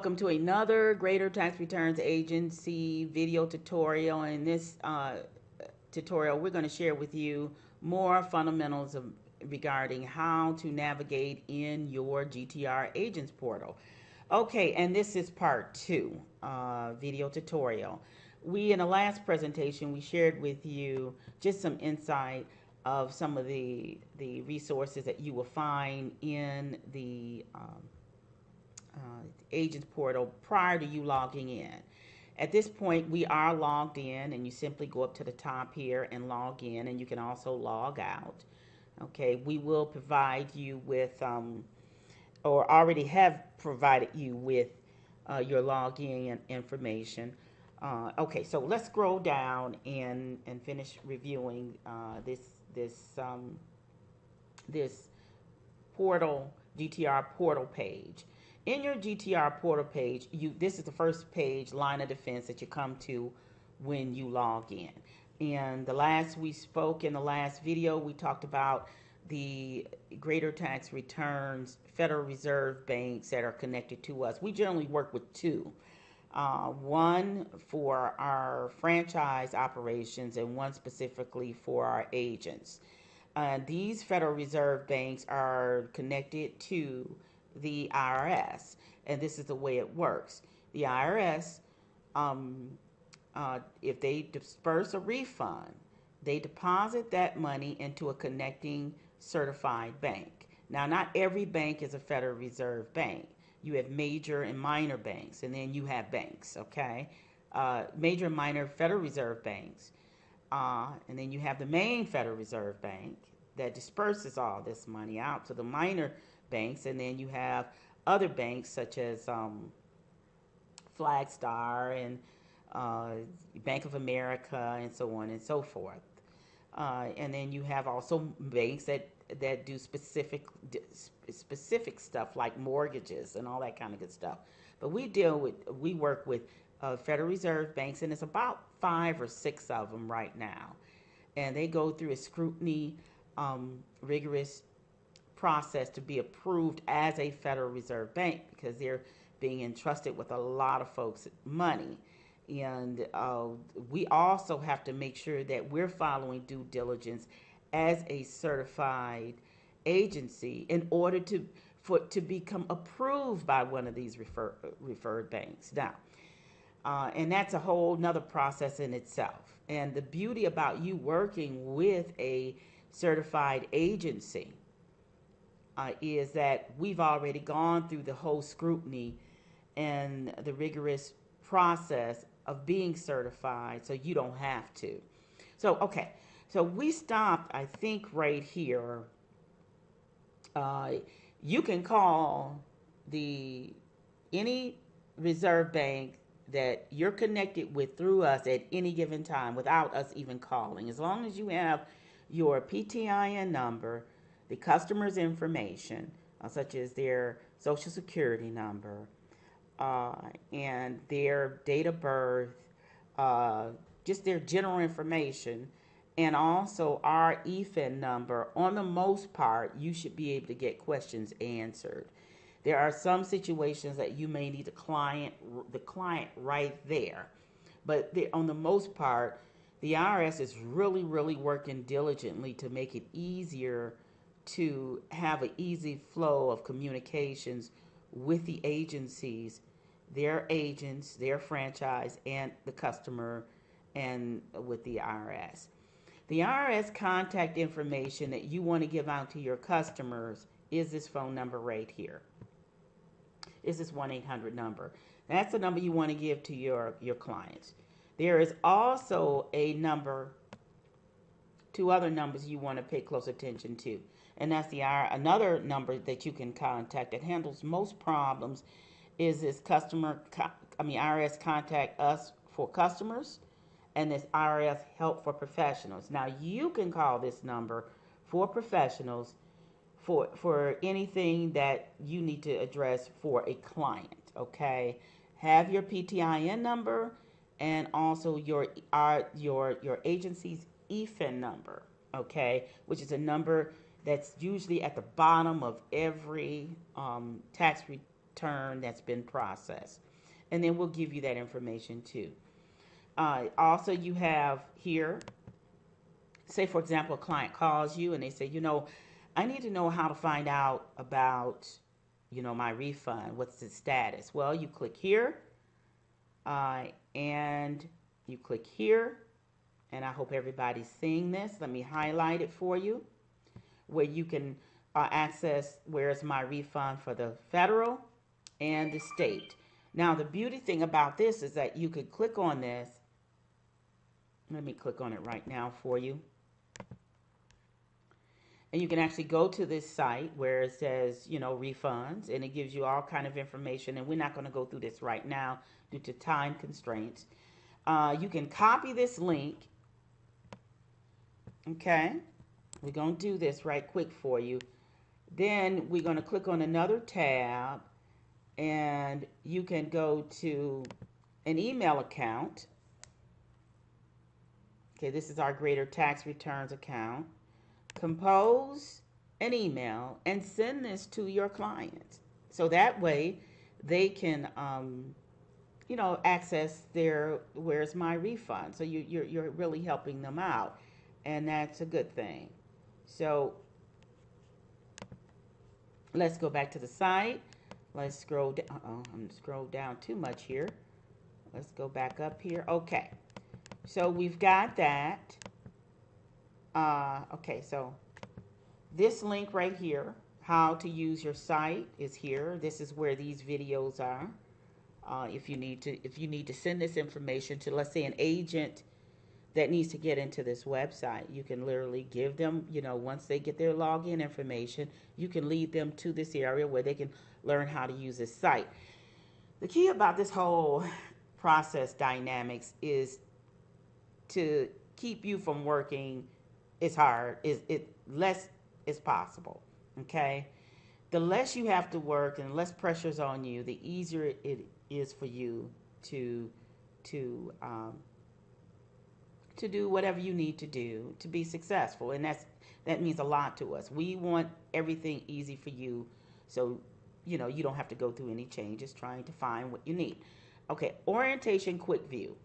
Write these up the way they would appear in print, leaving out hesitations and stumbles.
welcome to another Greater Tax Returns Agency video tutorial. In this tutorial, we're going to share with you more fundamentals regarding how to navigate in your GTR Agents portal. Okay, and this is part two video tutorial. In the last presentation, we shared with you just some insight of some of the resources that you will find in the agents portal prior to you logging in. At this point, we are logged in, and you simply go up to the top here and log in, and you can also log out. Okay, we will provide you with, or already have provided you with your login information. Okay, so let's scroll down and finish reviewing this portal, GTR portal page. In your GTR portal page, this is the first page, line of defense, that you come to when you log in. And we spoke in the last video, we talked about the Greater Tax Returns Federal Reserve banks that are connected to us. We generally work with two. One for our franchise operations and one specifically for our agents. These Federal Reserve banks are connected to the IRS, and this is the way it works. The IRS, if they disperse a refund, they deposit that money into a connecting certified bank. Now, not every bank is a Federal Reserve bank. You have major and minor banks, and then you have banks, okay? Major and minor Federal Reserve banks. And then you have the main Federal Reserve Bank that disperses all this money out to the minor banks, and then you have other banks such as Flagstar and Bank of America and so on and so forth. And then you have also banks that do specific stuff like mortgages and all that kind of good stuff. But we work with Federal Reserve banks, and it's about 5 or 6 of them right now. And they go through a scrutiny, rigorous process to be approved as a Federal Reserve bank because they're being entrusted with a lot of folks' money. And we also have to make sure that we're following due diligence as a certified agency in order to become approved by one of these referred banks. Now, and that's a whole nother process in itself. And the beauty about you working with a certified agency is that we've already gone through the whole scrutiny and the rigorous process of being certified, so you don't have to. So, okay, so we stopped, I think, right here. You can call any reserve bank that you're connected with through us at any given time without us even calling. As long as you have your PTIN number, the customer's information, such as their social security number, and their date of birth, just their general information, and also our EFIN number, on the most part, you should be able to get questions answered. There are some situations that you may need the client right there. But on the most part, the IRS is really, really working diligently to make it easier to have an easy flow of communications with the agencies, their agents, their franchise, and the customer, and with the IRS. The IRS contact information that you want to give out to your customers is this phone number right here. Is this 1-800 number. That's the number you want to give to your clients. There is also two other numbers you want to pay close attention to. And that's another number that you can contact that handles most problems is this IRS contact us for customers, and this IRS help for professionals. Now you can call this number for professionals for anything that you need to address for a client, okay? Have your PTIN number and also your agency's EFIN number, okay? Which is a number that's usually at the bottom of every tax return that's been processed. And then we'll give you that information too. Also, you have here, say for example, a client calls you and they say, I need to know how to find out about, my refund. What's the status? Well, you click here, and you click here, and I hope everybody's seeing this. Let me highlight it for you, where you can access where's my refund for the federal and the state. Now, the beauty thing about this is that you could click on this. Let me click on it right now for you. And you can actually go to this site where it says, refunds, and it gives you all kind of information. And we're not going to go through this right now due to time constraints. You can copy this link. Okay. We're going to do this right quick for you. Then we're going to click on another tab, and you can go to an email account. Okay, this is our Greater Tax Returns account. Compose an email and send this to your client. So that way they can, access their where's my refund. So you're really helping them out. And that's a good thing. So let's go back to the site. Let's scroll down. I'm scrolled down too much here. Let's go back up here. Okay. So we've got that. Okay, so this link right here, how to use your site, is here. This is where these videos are. If you need to send this information to, let's say, an agent that needs to get into this website, you can literally give them, once they get their login information, you can lead them to this area where they can learn how to use this site. The key about this whole process dynamics is to keep you from working as hard, less is possible. Okay, the less you have to work and less pressure's on you, the easier it is for you to do whatever you need to do to be successful. And that means a lot to us. We want everything easy for you, so you don't have to go through any changes trying to find what you need. Okay, orientation quick view.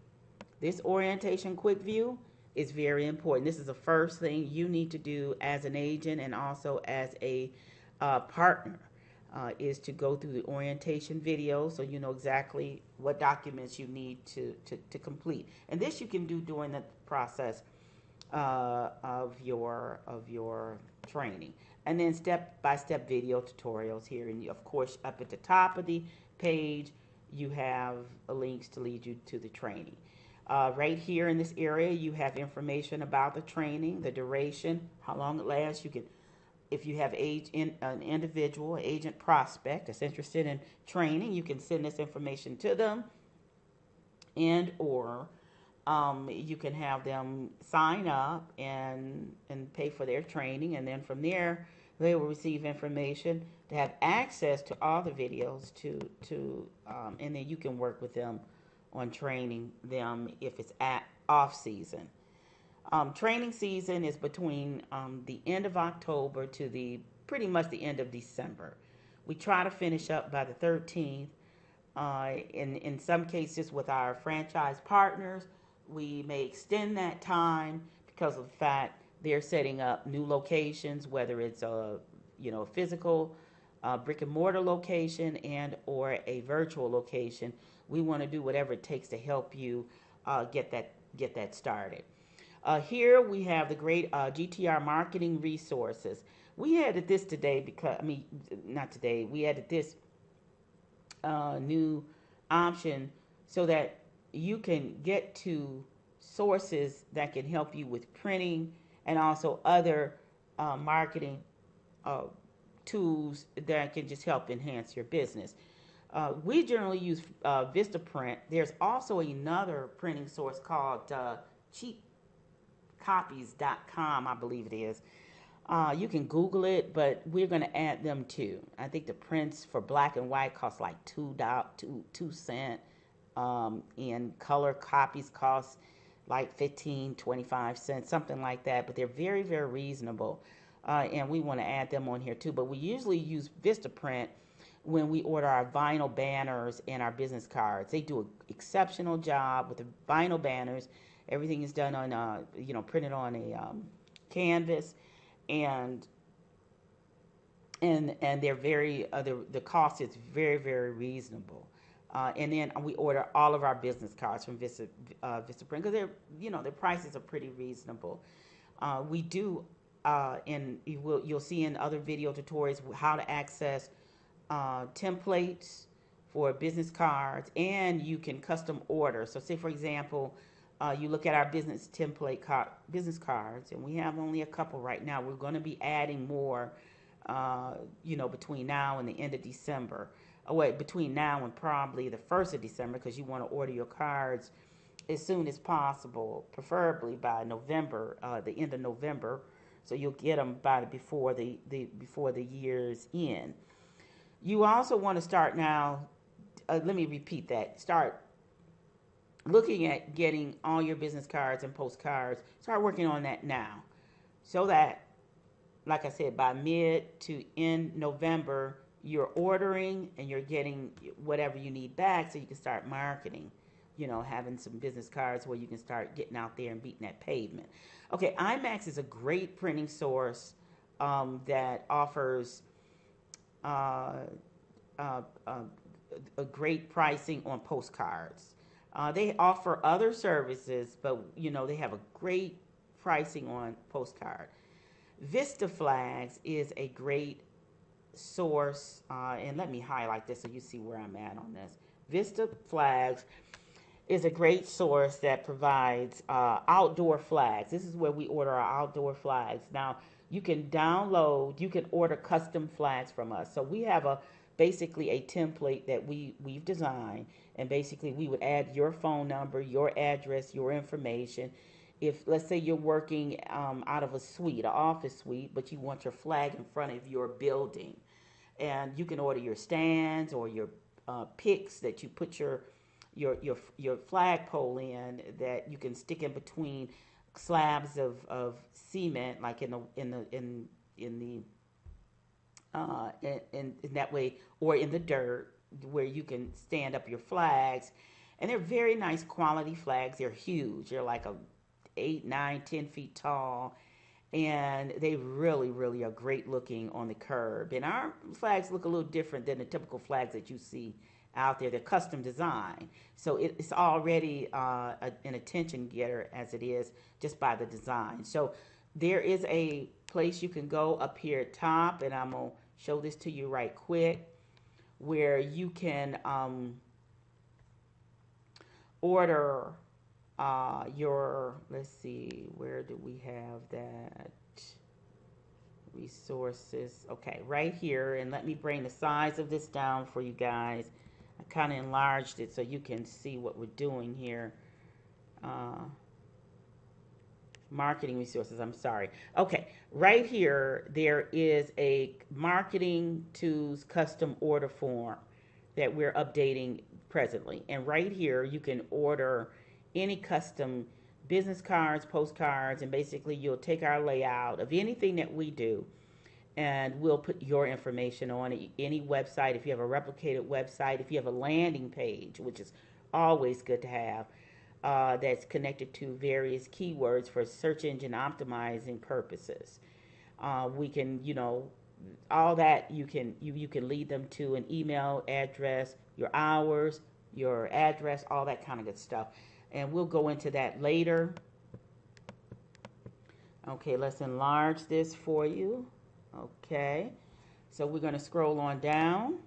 This orientation quick view is very important. This is the first thing you need to do as an agent and also as a partner, is to go through the orientation video so you know exactly what documents you need to complete. And this you can do during the process of your training. And then step-by-step video tutorials here. And of course, up at the top of the page, you have links to lead you to the training. Right here in this area, you have information about the training, the duration, how long it lasts. You can, if you have an individual agent prospect that's interested in training, you can send this information to them, and or you can have them sign up and pay for their training, and then from there they will receive information to have access to all the videos and then you can work with them on training them if it's at off season. Training season is between the end of October to pretty much the end of December. We try to finish up by the 13th. In some cases with our franchise partners, we may extend that time because of the fact they're setting up new locations, whether it's a physical brick and mortar location and or a virtual location. We want to do whatever it takes to help you get that started. Here we have the great GTR marketing resources. We added this today because, not today, we added this new option so that you can get to sources that can help you with printing and also other marketing tools that can just help enhance your business. We generally use Vistaprint. There's also another printing source called cheapcopies.com, I believe it is. You can Google it, but we're going to add them too. I think the prints for black and white cost like 2 cents, and color copies cost like 15, 25 cents, something like that. But they're very, very reasonable, and we want to add them on here too. But we usually use Vistaprint when we order our vinyl banners and our business cards. They do an exceptional job with the vinyl banners. Everything is done on, printed on a canvas, and they're very the cost is very, very reasonable. And then we order all of our business cards from Vistaprint because their prices are pretty reasonable. We do, and you'll see in other video tutorials how to access templates for business cards, and you can custom order. So say for example, you look at our business business cards, and we have only a couple right now. We're going to be adding more, between now and the end of December. Between now and probably the 1st of December, because you want to order your cards as soon as possible, preferably by November, the end of November, so you'll get them before the year's end. You also want to start now. Let me repeat that. Start looking at getting all your business cards and postcards. Start working on that now, so that, like I said, by mid to end November, you're ordering and you're getting whatever you need back, so you can start marketing, having some business cards where you can start getting out there and beating that pavement. Okay, IMAX is a great printing source that offers a great pricing on postcards. They offer other services, but they have a great pricing on postcard. Vista Flags is a great source, and let me highlight this so you see where I'm at on this. Vista Flags is a great source that provides outdoor flags. This is where we order our outdoor flags. Now, you can order custom flags from us. So we have basically a template that we've designed, and basically we would add your phone number, your address, your information. If, let's say, you're working out of a suite, an office suite, but you want your flag in front of your building, and you can order your stands or your picks that you put your flagpole in, that you can stick in between slabs of cement, like in that way, or in the dirt, where you can stand up your flags. And they're very nice quality flags. They're huge. They're like 8, 9, 10 feet tall, and they really, really are great looking on the curb. And our flags look a little different than the typical flags that you see out there. They're custom designed, so it's already an attention getter as it is just by the design. So there is a place you can go up here at top, and I'm gonna show this to you right quick, where you can order let's see, where do we have that? Resources. Okay, right here. And let me bring the size of this down for you guys. I kind of enlarged it so you can see what we're doing here. Marketing resources, I'm sorry. Okay, right here, there is a marketing tools custom order form that we're updating presently. And right here, you can order any custom business cards, postcards, and basically you'll take our layout of anything that we do, and we'll put your information on it. Any website, if you have a replicated website, if you have a landing page, which is always good to have, that's connected to various keywords for search engine optimizing purposes. We can, all that you can lead them to an email address, your hours, your address, all that kind of good stuff. And we'll go into that later. Okay, let's enlarge this for you. Okay, so we're going to scroll on down.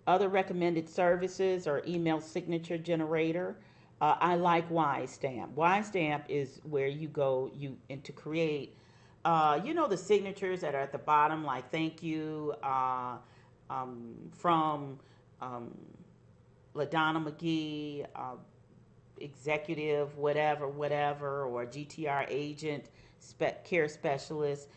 Other recommended services are email signature generator. I like YStamp. YStamp is where you go to create, the signatures that are at the bottom, like thank you, from LaDonna McGee, executive, whatever, or GTR agent, care specialist.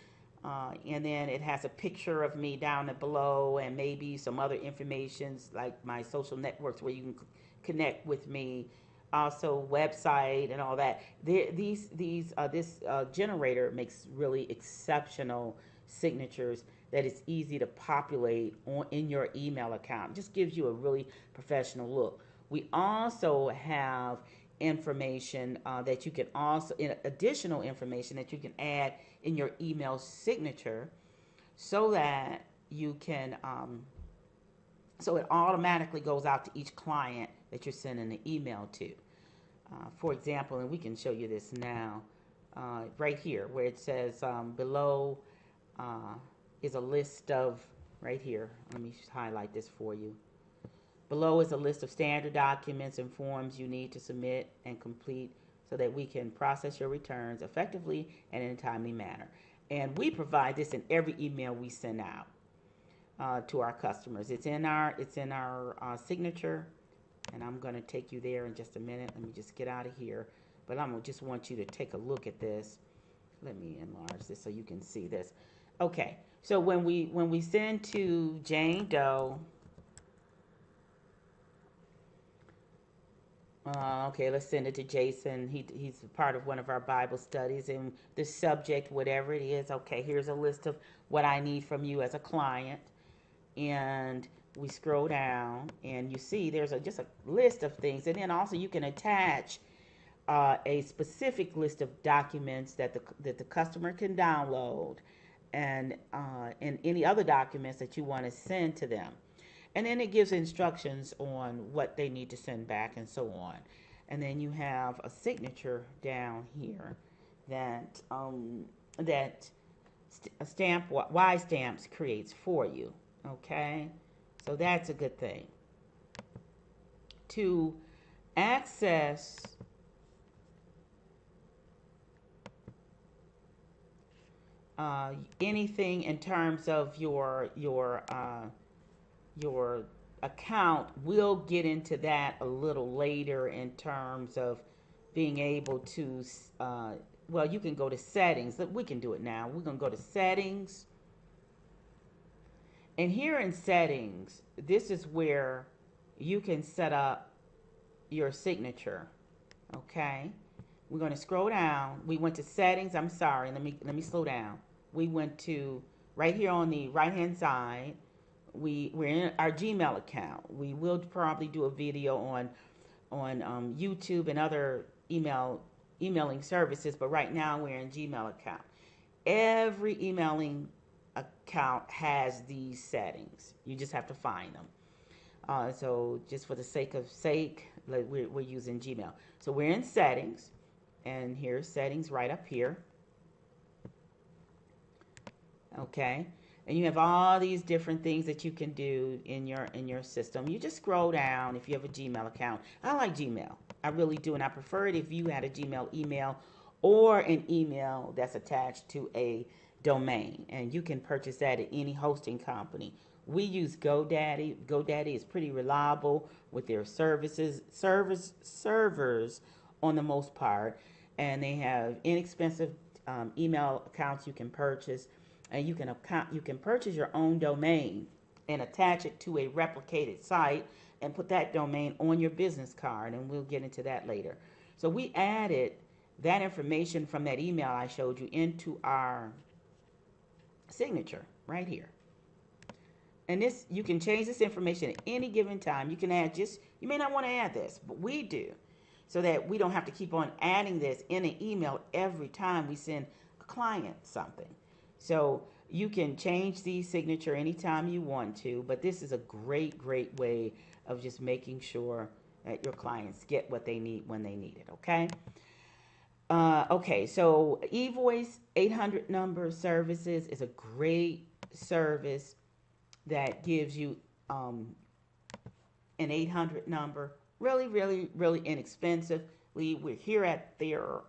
And then it has a picture of me down below, and maybe some other informations like my social networks where you can connect with me. Also website and all that. This generator makes really exceptional signatures that is easy to populate in your email account. It just gives you a really professional look. We also have information that you can also, additional information that you can add in your email signature so that you can, so it automatically goes out to each client that you're sending an email to. For example, and we can show you this now, right here where it says below is a list of, right here, let me highlight this for you. Below is a list of standard documents and forms you need to submit and complete so that we can process your returns effectively and in a timely manner. And we provide this in every email we send out to our customers. It's in our signature, and I'm going to take you there in just a minute. Let me just get out of here. But I just want you to take a look at this. Let me enlarge this so you can see this. Okay, so when we send to Jane Doe, okay, let's send it to Jason. He's part of one of our Bible studies, and the subject, whatever it is, okay, here's a list of what I need from you as a client. And we scroll down, and you see there's just a list of things. And then also you can attach a specific list of documents that the customer can download, and any other documents that you want to send to them. And then it gives instructions on what they need to send back and so on. And then you have a signature down here that Y-Stamps creates for you. Okay, so that's a good thing. To access anything in terms of your account, we'll get into that a little later in terms of being able to, well, you can go to settings. We can do it now. We're going to go to settings. And here in settings, this is where you can set up your signature. Okay. We're going to scroll down. We went to settings. I'm sorry. Let me slow down. We went to right here on the right-hand side. We're in our Gmail account. We will probably do a video on YouTube and other emailing services, but right now we're in Gmail account. Every emailing account has these settings. You just have to find them. So just for the sake, we're using Gmail. So we're in settings, and here's settings right up here. Okay. And you have all these different things that you can do in your system. You just scroll down if you have a Gmail account. I like Gmail. I really do, and I prefer it if you had a Gmail email or an email that's attached to a domain, and you can purchase that at any hosting company. We use GoDaddy. GoDaddy is pretty reliable with their servers on the most part, and they have inexpensive email accounts you can purchase. And you can purchase your own domain and attach it to a replicated site and put that domain on your business card, and we'll get into that later. So we added that information from that email I showed you into our signature right here. And this, you can change this information at any given time. You can add you may not want to add this, but we do, so that we don't have to keep on adding this in an email every time we send a client something. So you can change the signature anytime you want to, but this is a great way of just making sure that your clients get what they need when they need it, okay? Okay, so eVoice 800 number services is a great service that gives you an 800 number, really inexpensively. We're here at their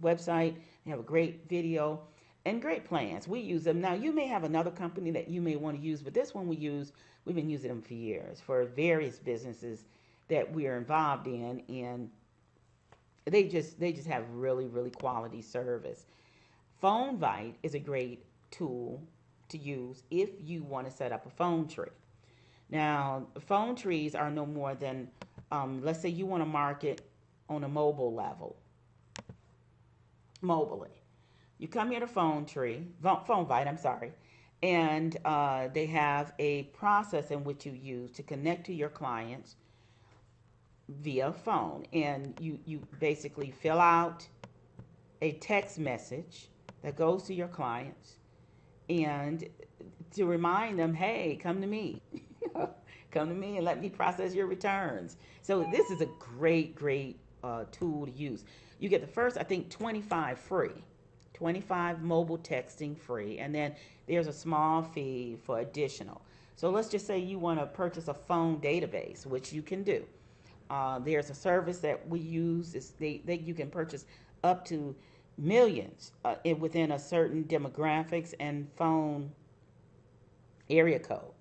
website. They have a great video and great plans. We use them. Now, you may have another company that you may want to use, but this one we've been using them for years for various businesses that we are involved in, and they just have really quality service. PhoneVite is a great tool to use if you want to set up a phone tree. Now, phone trees are no more than, let's say you want to market on a mobile level, mobily. You come here to Phone Bite, I'm sorry, and they have a process in which you use to connect to your clients via phone. And you basically fill out a text message that goes to your clients and to remind them, hey, come to me. Come to me and let me process your returns. So this is a great tool to use. You get the first, I think, 25 free. 25 mobile texting free, and then there's a small fee for additional. So let's just say you want to purchase a phone database, which you can do. There's a service that we use. You can purchase up to millions within a certain demographics and phone area code.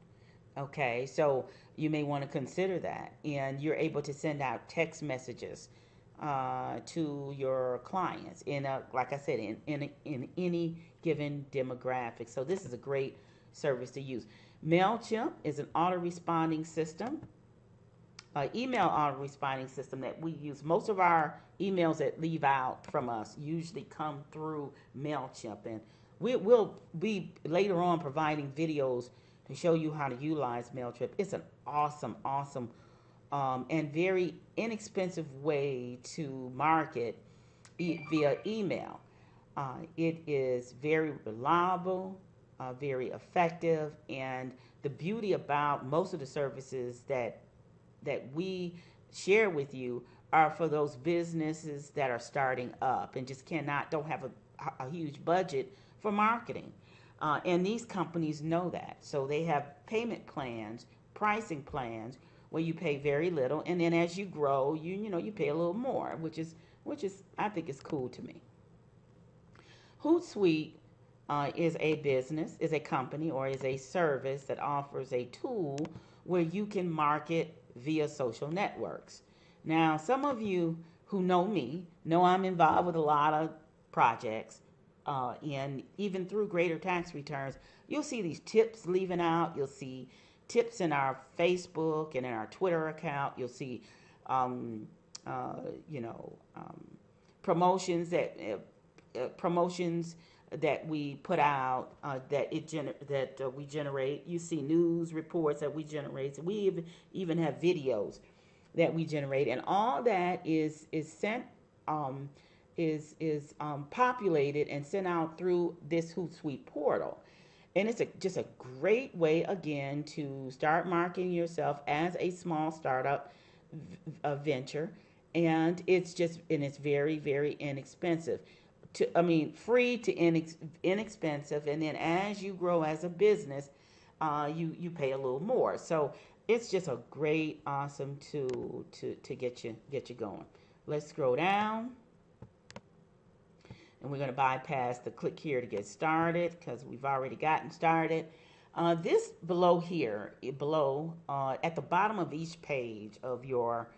Okay, so you may want to consider that, and you're able to send out text messages to your clients like I said, in any given demographic. So this is a great service to use. MailChimp is an auto-responding system, email auto-responding system that we use. Most of our emails that leave out from us usually come through MailChimp, and we'll be later on providing videos to show you how to utilize MailChimp. It's an awesome and very inexpensive way to market via email. It is very reliable, very effective, and the beauty about most of the services that we share with you are for those businesses that are starting up and just don't have a huge budget for marketing. And these companies know that. So they have payment plans, pricing plans, where you pay very little, and then as you grow, you pay a little more, which is I think is cool to me. Hootsuite is a company, or is a service that offers a tool where you can market via social networks. Now, some of you who know me know I'm involved with a lot of projects, and even through Greater Tax Returns, you'll see these tips leaving out. You'll see tips in our Facebook and in our Twitter account. You'll see, promotions that we put out that we generate. You see news reports that we generate. So we even have videos that we generate, and all that is sent populated and sent out through this Hootsuite portal. And it's just a great way, again, to start marketing yourself as a small startup venture. And it's very, very inexpensive. Free to inexpensive. And then as you grow as a business, you pay a little more. So it's just a great, awesome tool to get you going. Let's scroll down. And we're going to bypass the click here to get started because we've already gotten started. This below here, at the bottom of each page of your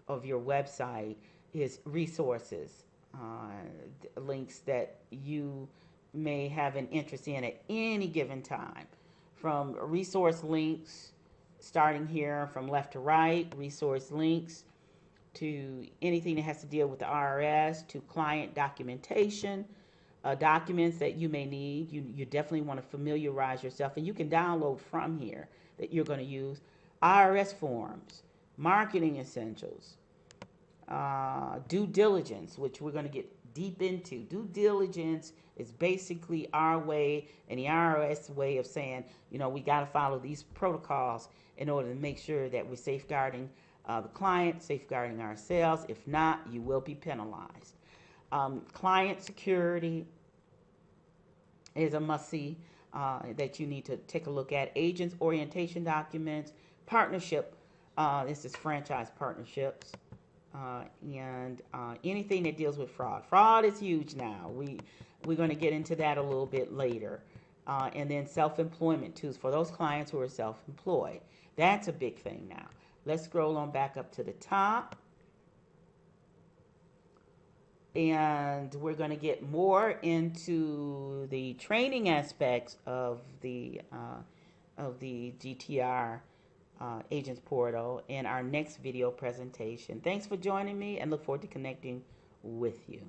website is resources, links that you may have an interest in at any given time. From resource links, starting here from left to right, resource links, to anything that has to deal with the IRS, to client documentation, documents that you may need. You definitely want to familiarize yourself, and you can download from here that you're going to use. IRS forms, marketing essentials, due diligence, which we're going to get deep into. Due diligence is basically our way and the IRS way of saying, we got to follow these protocols in order to make sure that we're safeguarding the client, safeguarding ourselves. If not, you will be penalized. Client security is a must-see that you need to take a look at. Agents orientation documents, partnership. This is franchise partnerships, and anything that deals with fraud. Fraud is huge now. We're going to get into that a little bit later. And then self-employment tools for those clients who are self-employed. That's a big thing now. Let's scroll on back up to the top. And we're going to get more into the training aspects of the GTR Agents Portal in our next video presentation. Thanks for joining me, and look forward to connecting with you.